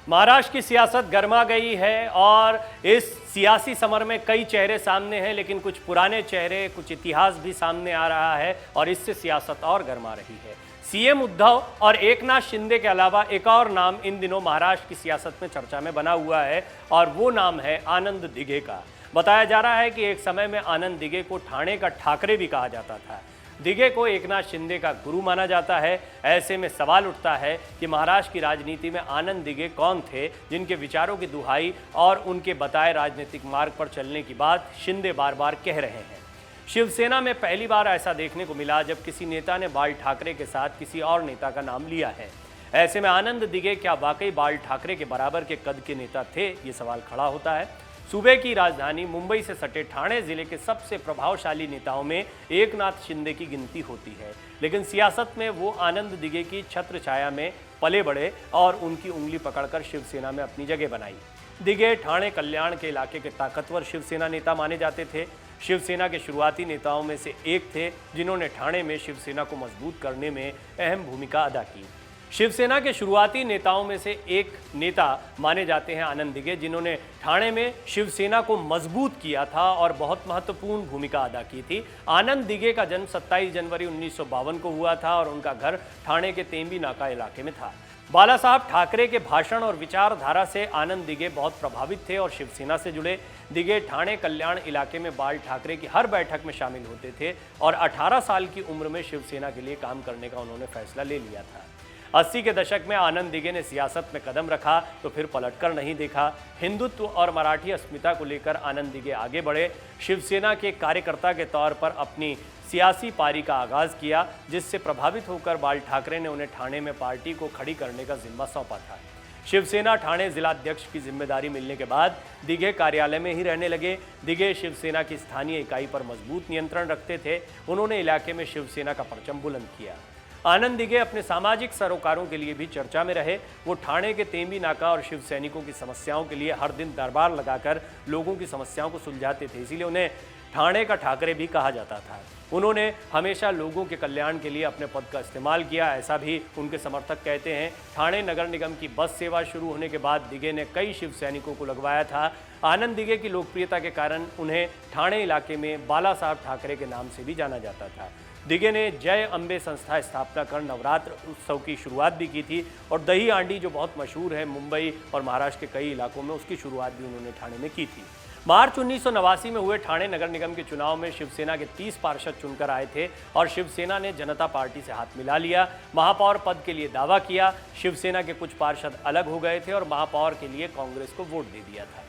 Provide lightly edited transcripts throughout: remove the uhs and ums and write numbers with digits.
महाराष्ट्र की सियासत गर्मा गई है और इस सियासी समर में कई चेहरे सामने हैं, लेकिन कुछ पुराने चेहरे, कुछ इतिहास भी सामने आ रहा है और इससे सियासत और गर्मा रही है। सीएम उद्धव और एकनाथ शिंदे के अलावा एक और नाम इन दिनों महाराष्ट्र की सियासत में चर्चा में बना हुआ है और वो नाम है आनंद दिघे का। बताया जा रहा है कि एक समय में आनंद दिघे को ठाणे का ठाकरे भी कहा जाता था। दिघे को एकनाथ शिंदे का गुरु माना जाता है। ऐसे में सवाल उठता है कि महाराष्ट्र की राजनीति में आनंद दिघे कौन थे, जिनके विचारों की दुहाई और उनके बताए राजनीतिक मार्ग पर चलने की बात शिंदे बार बार कह रहे हैं। शिवसेना में पहली बार ऐसा देखने को मिला जब किसी नेता ने बाल ठाकरे के साथ किसी और नेता का नाम लिया है। ऐसे में आनंद दिघे क्या वाकई बाल ठाकरे के बराबर के कद के नेता थे, ये सवाल खड़ा होता है। सूबे की राजधानी मुंबई से सटे ठाणे जिले के सबसे प्रभावशाली नेताओं में एकनाथ शिंदे की गिनती होती है, लेकिन सियासत में वो आनंद दिघे की छत्र छाया में पले बढ़े और उनकी उंगली पकड़कर शिवसेना में अपनी जगह बनाई। दिघे ठाणे कल्याण के इलाके के ताकतवर शिवसेना नेता माने जाते थे। शिवसेना के शुरुआती नेताओं में से एक थे जिन्होंने ठाणे में शिवसेना को मजबूत करने में अहम भूमिका अदा की। शिवसेना के शुरुआती नेताओं में से एक नेता माने जाते हैं आनंद दिघे, जिन्होंने ठाणे में शिवसेना को मजबूत किया था और बहुत महत्वपूर्ण भूमिका अदा की थी। आनंद दिघे का जन्म 27 जनवरी 1952 को हुआ था और उनका घर ठाणे के तेंबी नाका इलाके में था। बाला साहब ठाकरे के भाषण और विचारधारा से आनंद दिघे बहुत प्रभावित थे और शिवसेना से जुड़े। दिघे ठाणे कल्याण इलाके में बाल ठाकरे की हर बैठक में शामिल होते थे और 18 साल की उम्र में शिवसेना के लिए काम करने का उन्होंने फैसला ले लिया था। 80 के दशक में आनंद दिघे ने सियासत में कदम रखा तो फिर पलटकर नहीं देखा। हिंदुत्व और मराठी अस्मिता को लेकर आनंद दिघे आगे बढ़े। शिवसेना के कार्यकर्ता के तौर पर अपनी सियासी पारी का आगाज किया, जिससे प्रभावित होकर बाल ठाकरे ने उन्हें ठाणे में पार्टी को खड़ी करने का जिम्मा सौंपा था। शिवसेना ठाणे जिलाध्यक्ष की जिम्मेदारी मिलने के बाद दिघे कार्यालय में ही रहने लगे। दिघे शिवसेना की स्थानीय इकाई पर मजबूत नियंत्रण रखते थे। उन्होंने इलाके में शिवसेना का परचम बुलंद किया। आनंद दिघे अपने सामाजिक सरोकारों के लिए भी चर्चा में रहे। वो ठाणे के तेंबी नाका और शिव सैनिकों की समस्याओं के लिए हर दिन दरबार लगाकर लोगों की समस्याओं को सुलझाते थे, इसीलिए उन्हें ठाणे का ठाकरे भी कहा जाता था। उन्होंने हमेशा लोगों के कल्याण के लिए अपने पद का इस्तेमाल किया, ऐसा भी उनके समर्थक कहते हैं। ठाणे नगर निगम की बस सेवा शुरू होने के बाद दिघे ने कई शिव सैनिकों को लगवाया था। आनंद दिघे की लोकप्रियता के कारण उन्हें ठाणे इलाके में बाला साहब ठाकरे के नाम से भी जाना जाता था। दिघे ने जय अम्बे संस्था स्थापना कर नवरात्र उत्सव की शुरुआत भी की थी और दही हांडी जो बहुत मशहूर है मुंबई और महाराष्ट्र के कई इलाकों में, उसकी शुरुआत भी उन्होंने ठाणे में की थी। मार्च 1989 में हुए ठाणे नगर निगम के चुनाव में शिवसेना के 30 पार्षद चुनकर आए थे और शिवसेना ने जनता पार्टी से हाथ मिला लिया। महापौर पद के लिए दावा किया। शिवसेना के कुछ पार्षद अलग हो गए थे और महापौर के लिए कांग्रेस को वोट दे दिया था।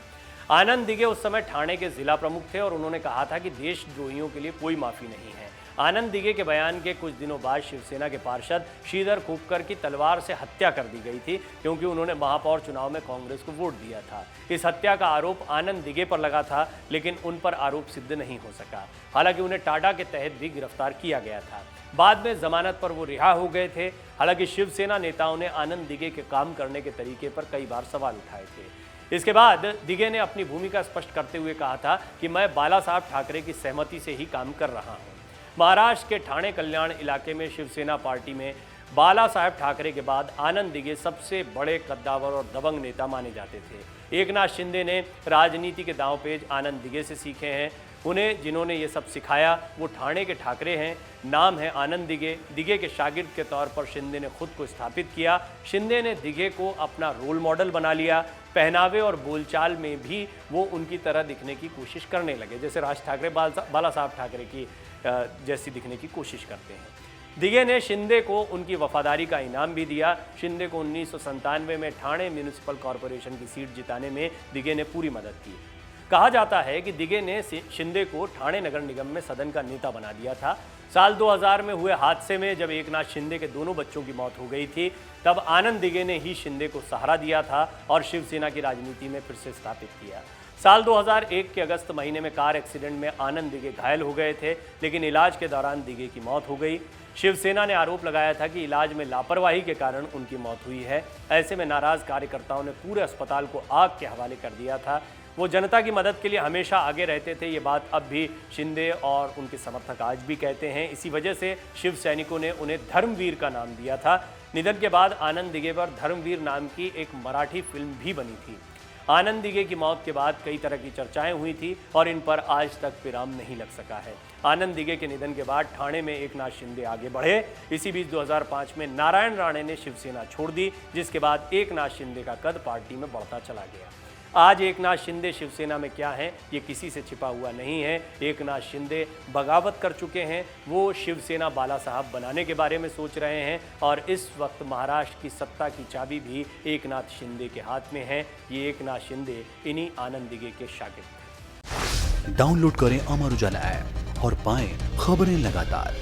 आनंद दिघे उस समय ठाणे के जिला प्रमुख थे और उन्होंने कहा था कि देशद्रोहियों के लिए कोई माफी नहीं है। आनंद दिघे के बयान के कुछ दिनों बाद शिवसेना के पार्षद श्रीधर खूपकर की तलवार से हत्या कर दी गई थी, क्योंकि उन्होंने महापौर चुनाव में कांग्रेस को वोट दिया था। इस हत्या का आरोप आनंद दिघे पर लगा था, लेकिन उन पर आरोप सिद्ध नहीं हो सका। हालांकि उन्हें टाटा के तहत भी गिरफ्तार किया गया था। बाद में जमानत पर वो रिहा हो गए थे। हालांकि शिवसेना नेताओं ने आनंद दिघे के काम करने के तरीके पर कई बार सवाल उठाए थे। इसके बाद दिघे ने अपनी भूमिका स्पष्ट करते हुए कहा था कि मैं बाला साहब ठाकरे की सहमति से ही काम कर रहा हूँ। महाराष्ट्र के ठाणे कल्याण इलाके में शिवसेना पार्टी में बाला साहब ठाकरे के बाद आनंद दिघे सबसे बड़े कद्दावर और दबंग नेता माने जाते थे। एकनाथ शिंदे ने राजनीति के दांवपेच आनंद दिघे से सीखे हैं। उन्हें जिन्होंने ये सब सिखाया वो ठाणे के ठाकरे हैं। नाम है आनंद दिघे। दिघे के शागिर्द के तौर पर शिंदे ने खुद को स्थापित किया। शिंदे ने दिघे को अपना रोल मॉडल बना लिया। पहनावे और बोलचाल में भी वो उनकी तरह दिखने की कोशिश करने लगे, जैसे राज ठाकरे बाला साहब ठाकरे की जैसी दिखने की कोशिश करते हैं। दिघे ने शिंदे को उनकी वफादारी का इनाम भी दिया। शिंदे को 1997 में ठाणे म्यूनिसिपल कॉरपोरेशन की सीट जिताने में दिघे ने पूरी मदद की। कहा जाता है कि दिघे ने शिंदे को ठाणे नगर निगम में सदन का नेता बना दिया था। साल 2000 में हुए हादसे में जब एकनाथ शिंदे के दोनों बच्चों की मौत हो गई थी, तब आनंद दिघे ने ही शिंदे को सहारा दिया था और शिवसेना की राजनीति में फिर से स्थापित किया। साल 2001 के अगस्त महीने में कार एक्सीडेंट में आनंद दिघे घायल हो गए थे, लेकिन इलाज के दौरान दिघे की मौत हो गई। शिवसेना ने आरोप लगाया था कि इलाज में लापरवाही के कारण उनकी मौत हुई है। ऐसे में नाराज कार्यकर्ताओं ने पूरे अस्पताल को आग के हवाले कर दिया था। वो जनता की मदद के लिए हमेशा आगे रहते थे। ये बात अब भी शिंदे और उनके समर्थक आज भी कहते हैं। इसी वजह से शिव सैनिकों ने उन्हें धर्मवीर का नाम दिया था। निधन के बाद आनंद दिघे पर धर्मवीर नाम की एक मराठी फिल्म भी बनी थी। आनंद दिघे की मौत के बाद कई तरह की चर्चाएं हुई थी और इन पर आज तक विराम नहीं लग सका है। आनंद दिघे के निधन के बाद ठाणे में एकनाथ शिंदे आगे बढ़े। इसी बीच 2005 में नारायण राणे ने शिवसेना छोड़ दी, जिसके बाद एकनाथ शिंदे का कद पार्टी में बढ़ता चला गया। आज एकनाथ शिंदे शिवसेना में क्या हैं, ये किसी से छिपा हुआ नहीं है। एकनाथ शिंदे बगावत कर चुके हैं। वो शिवसेना बाला साहब बनाने के बारे में सोच रहे हैं और इस वक्त महाराष्ट्र की सत्ता की चाबी भी एकनाथ शिंदे के हाथ में है। ये एकनाथ शिंदे इन्हीं आनंद दिघे के शागिर्द। डाउनलोड करें अमर उजाला ऐप और पाएं खबरें लगातार।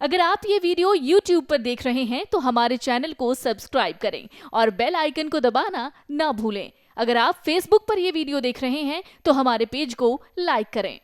अगर आप ये वीडियो YouTube पर देख रहे हैं तो हमारे चैनल को सब्सक्राइब करें और बेल आइकन को दबाना ना भूलें। अगर आप Facebook पर यह वीडियो देख रहे हैं तो हमारे पेज को लाइक करें।